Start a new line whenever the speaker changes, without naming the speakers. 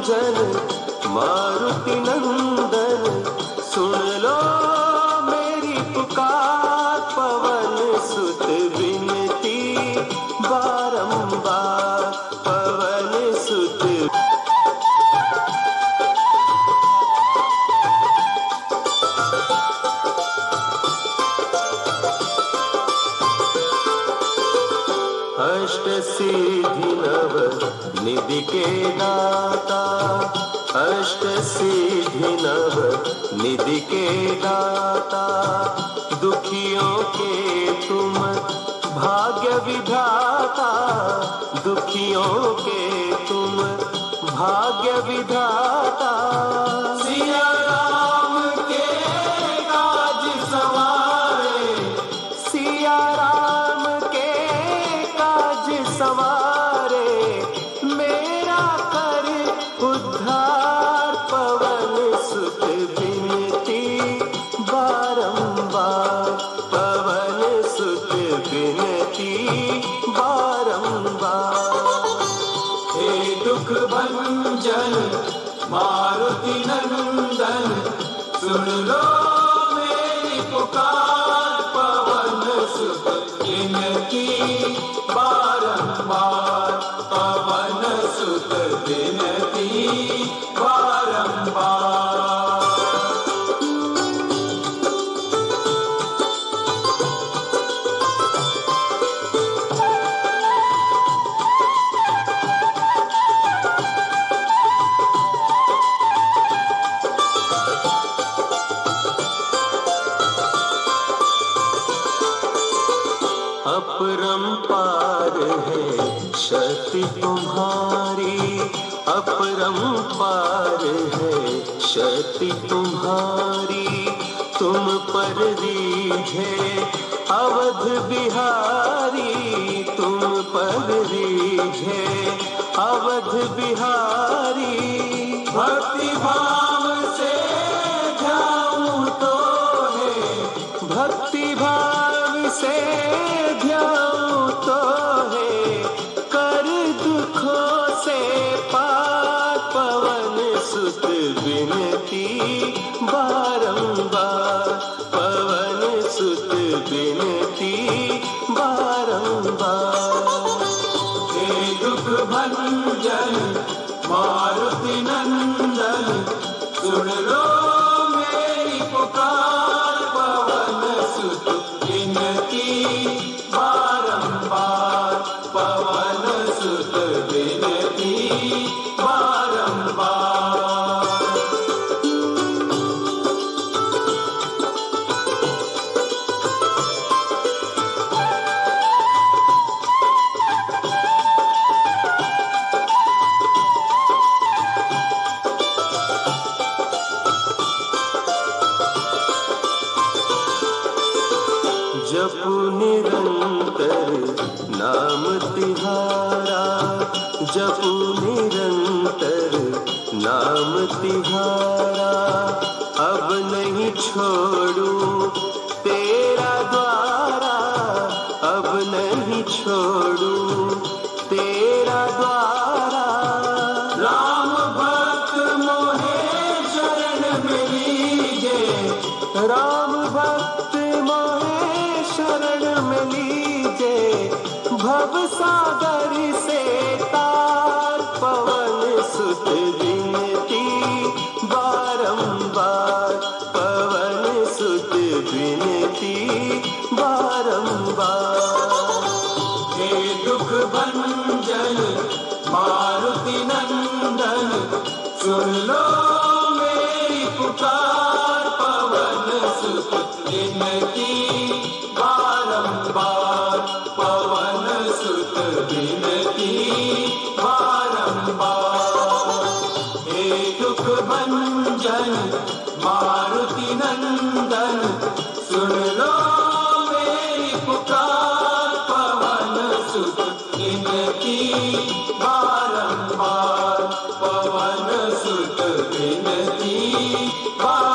भंजन मारुति नंदन, सुन लो मेरी पुकार, पवन सुत विनती बारंबार, पवन सुत। अष्ट सिद्धि नव निधि के दाता, अष्ट सिद्धि नव निधि के दाता, दुखियों के तुम भाग्य विधाता, दुखियों के तुम भाग्य विधाता। सिया राम के काज सवारे, सिया राम के काज सवारे, मेरा कर उद्धार, पवन सुत विनती बारंबार, पवन सुत विनती बारंबार। हे दुख भंजन मारुति नंदन, सुन लो मेरी पुकार, पवन सुत विनती बारंबार, पवन सुत विनती बारंबार। अपरंपार है शक्ति तुम्हारी, अपरंपार है शक्ति तुम्हारी, तुम पर रीझे अवध बिहारी, तुम पर रीझे अवध बिहारी। भक्ति भाव से ध्याऊं तो है, भक्ति भाव से ध्याऊं तो है, कर दुखों से पार, पवन सुत विनती बारंबार, पवन सुत विनती बारंबार। हे दुख भंजन मारुति नंदन, सुन लो मेरी पुकार, पवन सुत विनती बारंबार, पवन सुत विनती बारंबार। जपु निरंतर नाम तिहारा, जपु निरंतर नाम तिहारा, अब नहीं छोड़ूं तेरा द्वारा, अब नहीं छोड़ूं तेरा द्वारा। राम भक्त मोहे शरण में लीजे, राम भक्त शरण में लीजे, भव सागर से तार, पवन सुत विनती बारंबार, पवन सुत विनती बारंबार। हे दुख भंजन मारुति नंदन, सुन लो मेरी पुकार, पवन सुत विनती बारंबार, पवन सुत विनती बारंबार। हे दुख भंजन मारुति नंदन, सुन लो मेरी पुकार, पवन सुत विनती बारंबार, पवन सुत विनती बारंबार।